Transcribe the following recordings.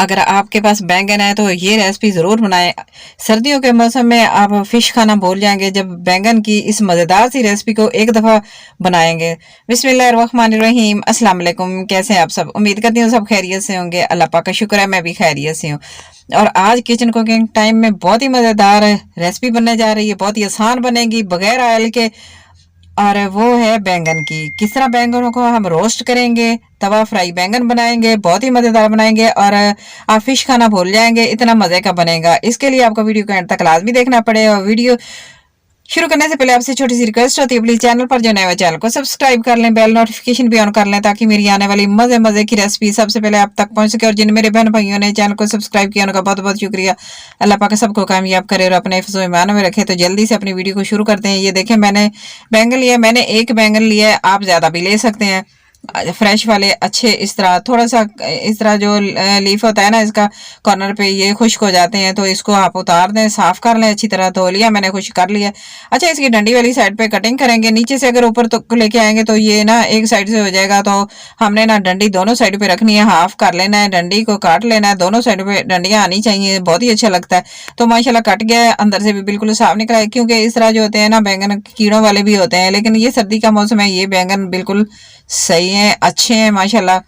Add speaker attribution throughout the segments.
Speaker 1: अगर आपके पास बैंगन है तो ये रेसिपी ज़रूर बनाएं। सर्दियों के मौसम में आप फिश खाना भूल जाएंगे जब बैंगन की इस मज़ेदार सी रेसिपी को एक दफ़ा बनाएंगे। बिस्मिल्लाहिर्रहमानिर्रहीम। अस्सलाम वालेकुम। कैसे हैं आप सब? उम्मीद करती हूँ सब खैरियत से होंगे। अल्लाह पाक का शुक्र है मैं भी खैरियत से हूँ। और आज किचन कुकिंग टाइम में बहुत ही मज़ेदार रेसिपी बनने जा रही है, बहुत ही आसान बनेगी बगैर ऑयल के, और वो है बैंगन की। किस तरह बैंगनों को हम रोस्ट करेंगे, तवा फ्राई बैंगन बनाएंगे, बहुत ही मज़ेदार बनाएंगे और आप फिश खाना भूल जाएंगे, इतना मज़े का बनेगा। इसके लिए आपको वीडियो को एंड तक लाजमी देखना पड़ेगा। वीडियो शुरू करने से पहले आपसे छोटी सी रिक्वेस्ट होती है, प्लीज चैनल पर जो नए हुए चैनल को सब्सक्राइब कर लें, बेल नोटिफिकेशन भी ऑन कर लें ताकि मेरी आने वाली मजे मजे की रेसिपी सबसे पहले आप तक पहुंच सके। और जिन मेरे बहन भाइयों ने चैनल को सब्सक्राइब किया उनका बहुत बहुत शुक्रिया। अल्लाह पाक सबको कामयाब करे और अपने हिफ्ज़ ईमान में रखे। तो जल्दी से अपनी वीडियो को शुरू करते हैं। ये देखें मैंने बैंगन लिया, मैंने एक बैंगन लिया है, आप ज्यादा भी ले सकते हैं, फ्रेश वाले अच्छे। इस तरह थोड़ा सा इस तरह जो लीफ होता है ना इसका कॉर्नर पे ये खुश्क हो जाते हैं, तो इसको आप उतार दें, साफ कर लें, अच्छी तरह धो लिया मैंने, खुश्क कर लिया। अच्छा, इसकी डंडी वाली साइड पे कटिंग करेंगे। नीचे से अगर ऊपर तो लेके आएंगे तो ये ना एक साइड से हो जाएगा, तो हमने ना डंडी दोनों साइड पे रखनी है, हाफ कर लेना है, डंडी को काट लेना है। दोनों साइड पे डंडियां आनी चाहिए, बहुत ही अच्छा लगता है। तो माशाल्लाह कट गया है, अंदर से भी बिल्कुल साफ निकला है, क्योंकि इस तरह जो होते हैं ना बैंगन कीड़ों वाले भी होते हैं, लेकिन ये सर्दी का मौसम है, ये बैंगन बिल्कुल सही है, अच्छे हैं माशाल्लाह।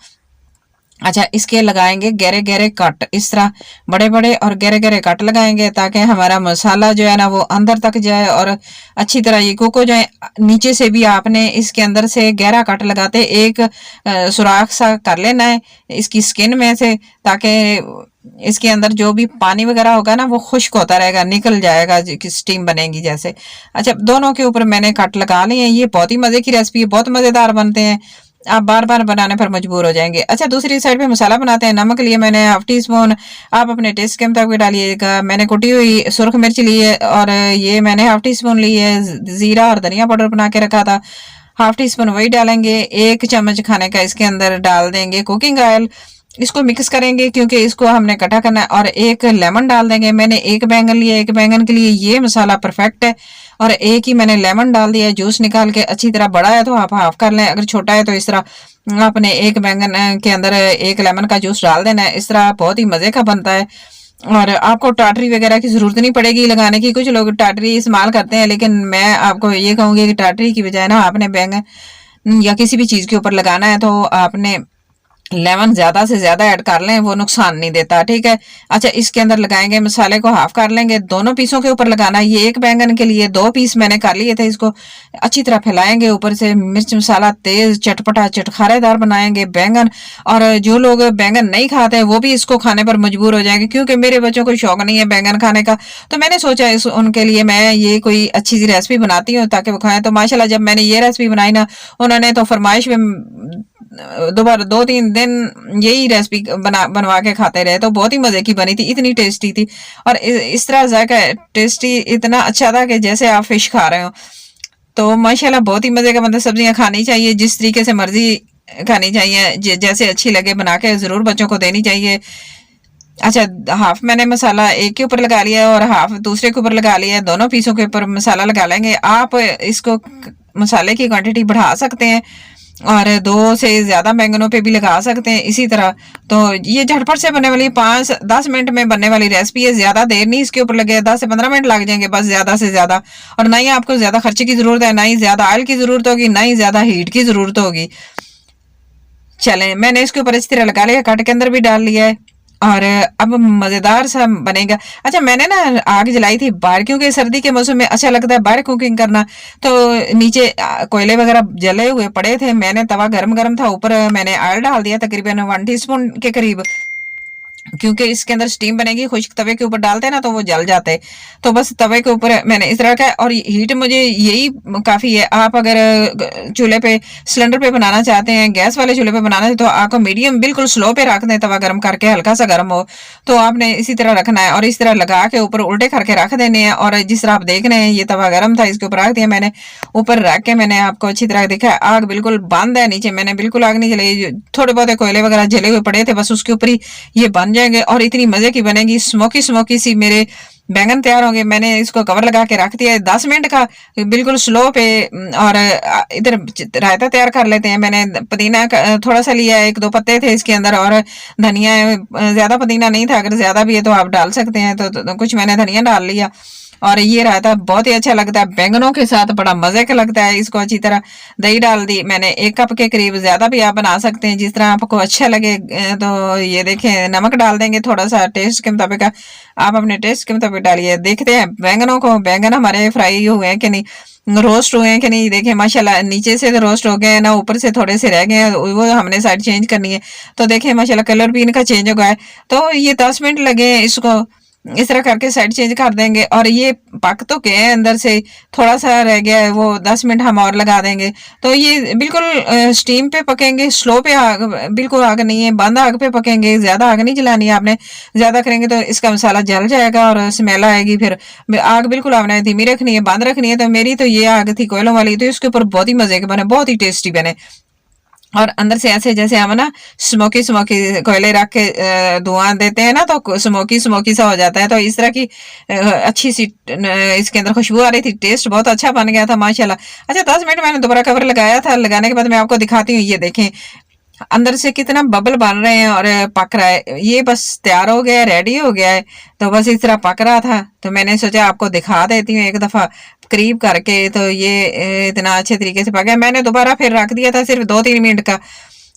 Speaker 1: अच्छा, इसके लगाएंगे गहरे गहरे कट, इस तरह बड़े बड़े और गहरे गहरे कट लगाएंगे ताकि हमारा मसाला जो है ना वो अंदर तक जाए और अच्छी तरह ये कुक हो जाए। नीचे से भी आपने इसके अंदर से गहरा कट लगाते एक सुराख सा कर लेना है इसकी स्किन में से, ताकि इसके अंदर जो भी पानी वगैरह होगा ना वो खुश्क होता रहेगा, निकल जाएगा, स्टीम बनेगी जैसे। अच्छा, दोनों के ऊपर मैंने कट लगा लिए हैं। ये बहुत ही मजे की रेसिपी है, बहुत मजेदार बनते हैं, आप बार बार बनाने पर मजबूर हो जाएंगे। अच्छा, दूसरी साइड पे मसाला बनाते हैं। नमक लिए मैंने हाफ टी स्पून, आप अपने टेस्ट के मुताबिक डालिएगा। मैंने कुटी हुई सुरख मिर्च ली है और ये मैंने हाफ टी स्पून ली है। जीरा और धनिया पाउडर बना के रखा था, हाफ टी स्पून वही डालेंगे। एक चम्मच खाने का इसके अंदर डाल देंगे कुकिंग ऑयल। इसको मिक्स करेंगे क्योंकि इसको हमने कटा करना है। और एक लेमन डाल देंगे। मैंने एक बैंगन लिया, एक बैंगन के लिए ये मसाला परफेक्ट है। और एक ही मैंने लेमन डाल दिया है, जूस निकाल के। अच्छी तरह बड़ा है तो आप हाफ कर लें, अगर छोटा है तो इस तरह आपने एक बैंगन के अंदर एक लेमन का जूस डाल देना है। इस तरह बहुत ही मजे का बनता है और आपको टाटरी वगैरह की जरूरत नहीं पड़ेगी लगाने की। कुछ लोग टाटरी इस्तेमाल करते हैं, लेकिन मैं आपको ये कहूंगी कि टाटरी की बजाय ना आपने बैंगन या किसी भी चीज के ऊपर लगाना है तो आपने लेमन ज्यादा से ज्यादा ऐड कर लें, वो नुकसान नहीं देता, ठीक है। अच्छा, इसके अंदर लगाएंगे मसाले को हाफ कर लेंगे, दोनों पीसों के ऊपर लगाना है। ये एक बैंगन के लिए 2 पीस मैंने कर लिए थे। इसको अच्छी तरह फैलाएंगे, ऊपर से मिर्च मसाला तेज चटपटा चटखारेदार बनाएंगे बैंगन। और जो लोग बैंगन नहीं खाते वो भी इसको खाने पर मजबूर हो जाएंगे, क्योंकि मेरे बच्चों को शौक नहीं है बैंगन खाने का, तो मैंने सोचा इस उनके लिए मैं ये कोई अच्छी सी रेसिपी बनाती हूँ ताकि वो खाएं। तो माशाल्लाह जब मैंने ये रेसिपी बनाई ना, उन्होंने तो फरमाइश में दोबारा 2-3 दिन यही रेसिपी बनवा के खाते रहे, तो बहुत ही मजे की बनी थी, इतनी टेस्टी थी। और इस तरह जायका टेस्टी इतना अच्छा था कि जैसे आप फिश खा रहे हो। तो माशाल्लाह बहुत ही मजे का, मतलब सब्जियां खानी चाहिए जिस तरीके से मर्जी खानी चाहिए, जैसे अच्छी लगे बना के जरूर बच्चों को देनी चाहिए। अच्छा, हाफ मैंने मसाला एक के ऊपर लगा लिया और हाफ दूसरे के ऊपर लगा लिया, दोनों पीसों के ऊपर मसाला लगा लेंगे। आप इसको मसाले की क्वांटिटी बढ़ा सकते हैं और 2 से ज्यादा बैंगनों पे भी लगा सकते हैं इसी तरह। तो ये झटपट से बनने वाली 5-10 मिनट में बनने वाली रेसिपी है, ज्यादा देर नहीं इसके ऊपर लगे, 10 से 15 मिनट लग जाएंगे बस, ज्यादा से ज्यादा। और ना ही आपको ज्यादा खर्चे की जरूरत है, ना ही ज्यादा ऑयल की जरूरत होगी, ना ही ज्यादा हीट की जरूरत होगी। चलें, मैंने इसके ऊपर इस तरह लगा लिया, कट के अंदर भी डाल लिया है और अब मजेदार सा बनेगा। अच्छा, मैंने ना आग जलाई थी बाहर, क्योंकि सर्दी के मौसम में अच्छा लगता है बाहर कुकिंग करना, तो नीचे कोयले वगैरह जले हुए पड़े थे। मैंने तवा गरम गरम था, ऊपर मैंने ऑयल डाल दिया तकरीबन 1 टीस्पून के करीब, क्योंकि इसके अंदर स्टीम बनेगी। खुश्क तवे के ऊपर डालते हैं ना तो वो जल जाते हैं, तो बस तवे के ऊपर मैंने इस तरह का। और हीट मुझे यही काफी है। आप अगर चूल्हे पे सिलेंडर पे बनाना चाहते हैं, गैस वाले चूल्हे पे बनाना है, तो आपको मीडियम बिल्कुल स्लो पे रख दें, तवा गर्म करके हल्का सा गर्म हो तो आपने इसी तरह रखना है और इस तरह लगा के ऊपर उल्टे करके रख देने हैं। और जिस तरह आप देख रहे हैं ये तवा गर्म था, इसके ऊपर रख दिया मैंने, ऊपर रख के मैंने आपको अच्छी तरह देखा आग बिल्कुल बंद है, नीचे मैंने बिल्कुल आग नहीं जलाई, थोड़े बहुत कोयले वगैरह जले हुए पड़े थे, बस उसके ऊपर ही ये बन जाएंगे और इतनी मजे की बनेगी, स्मोकी स्मोकी सी मेरे बैंगन तैयार होंगे। मैंने इसको कवर लगा के रख दिया है 10 मिनट का, बिल्कुल स्लो पे। और इधर रायता तैयार कर लेते हैं। मैंने पुदीना थोड़ा सा लिया है, 1-2 पत्ते थे इसके अंदर, और धनिया है। ज्यादा पुदीना नहीं था, अगर ज्यादा भी है तो आप डाल सकते हैं। तो कुछ मैंने धनिया डाल लिया। और ये रायता बहुत ही अच्छा लगता है बैंगनों के साथ, बड़ा मजे का लगता है। इसको अच्छी तरह दही डाल दी मैंने 1 कप के करीब, ज्यादा भी आप बना सकते हैं जिस तरह आपको अच्छा लगे। तो ये देखें, नमक डाल देंगे थोड़ा सा टेस्ट के मुताबिक, आप अपने टेस्ट के मुताबिक डालिए। देखते हैं बैंगनों को, बैंगन हमारे फ्राई हुए हैं कि नहीं, रोस्ट हुए हैं कि नहीं। देखें माशाल्लाह, नीचे से तो रोस्ट हो गए हैं ना, ऊपर से थोड़े से रह गए हैं, वो हमने साइड चेंज करनी है। तो देखें माशाल्लाह कलर भी इनका चेंज हो गया है। तो ये 10 मिनट लगे हैं, इसको इस तरह करके साइड चेंज कर देंगे। और ये पक तो के अंदर से, थोड़ा सा रह गया है, वो 10 मिनट हम और लगा देंगे। तो ये बिल्कुल स्टीम पे पकेंगे, स्लो पे आग, बिल्कुल आग नहीं है, बंद आग पे पकेंगे। ज्यादा आग नहीं जलानी है आपने, ज्यादा करेंगे तो इसका मसाला जल जाएगा और स्मेल आएगी। फिर आग बिल्कुल आपने धीमी रखनी है, बंद रखनी है। तो मेरी तो ये आग थी कोयलों वाली, तो इसके ऊपर बहुत ही मजे के बने, बहुत ही टेस्टी बने। और अंदर से ऐसे जैसे हम ना स्मोकी स्मोकी कोयले रख के धुआं देते हैं ना, तो स्मोकी स्मोकी सा हो जाता है। तो इस तरह की अच्छी सी इसके अंदर खुशबू आ रही थी, टेस्ट बहुत अच्छा बन गया था माशाल्लाह। अच्छा 10 मिनट मैंने दोबारा कवर लगाया था, लगाने के बाद मैं आपको दिखाती हूँ। ये देखें अंदर से कितना बबल बन रहे हैं और पक रहा है। ये बस तैयार हो गया, रेडी हो गया है। तो बस इस तरह पक रहा था, तो मैंने सोचा आपको दिखा देती हूँ एक दफा करीब करके। तो ये इतना अच्छे तरीके से पक गया। मैंने दोबारा फिर रख दिया था सिर्फ 2-3 मिनट का,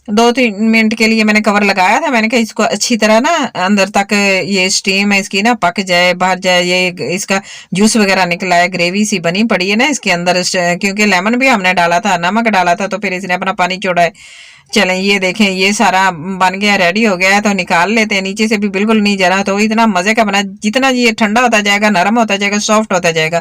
Speaker 1: 2-3 मिनट के लिए मैंने कवर लगाया था। मैंने कहा इसको अच्छी तरह ना अंदर तक ये स्टीम है इसकी ना पक जाए, बाहर जाए, ये इसका जूस वगैरह निकला है, ग्रेवी सी बनी पड़ी है ना इसके अंदर, क्योंकि लेमन भी हमने डाला था, नमक डाला था, तो फिर इसने अपना पानी छोड़ा है। चलें ये देखें, ये सारा बन गया, रेडी हो गया है। तो निकाल लेते हैं, नीचे से भी बिल्कुल नहीं जरा। तो इतना मजे का बना, जितना ये ठंडा होता जाएगा, नरम होता जाएगा, सॉफ्ट होता जाएगा।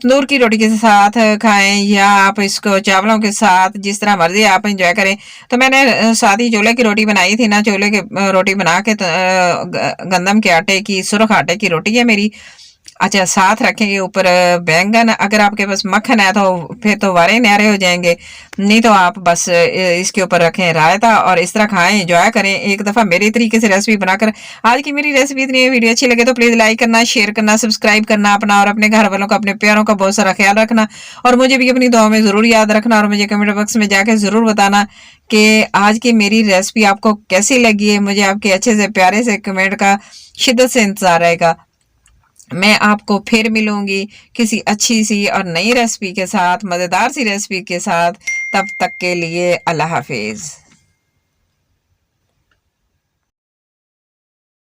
Speaker 1: तंदूर की रोटी के साथ खाएं या आप इसको चावलों के साथ, जिस तरह मर्जी आप इंजॉय करें। तो मैंने सादी छोले की रोटी बनाई थी ना, छोले की रोटी बना के गंदम के आटे की, सुरख आटे की रोटी है मेरी। अच्छा साथ रखेंगे ऊपर बैंगन। अगर आपके पास मक्खन है तो फिर तो वारे न्यारे हो जाएंगे, नहीं तो आप बस इसके ऊपर रखें रायता और इस तरह खाएं, एंजॉय करें। एक दफा मेरे तरीके से रेसिपी बनाकर, आज की मेरी रेसिपी इतनी है। वीडियो अच्छी लगे तो प्लीज लाइक करना, शेयर करना, सब्सक्राइब करना अपना और अपने घर वालों का, अपने प्यारों का बहुत सारा ख्याल रखना। और मुझे भी अपनी दुआ में जरूर याद रखना, और मुझे कमेंट बॉक्स में जाकर जरूर बताना कि आज की मेरी रेसिपी आपको कैसी लगी है। मुझे आपके अच्छे से प्यारे से कमेंट का शिद्दत से इंतजार रहेगा। मैं आपको फिर मिलूंगी किसी अच्छी सी और नई रेसिपी के साथ, मज़ेदार सी रेसिपी के साथ। तब तक के लिए अल्लाह हाफिज।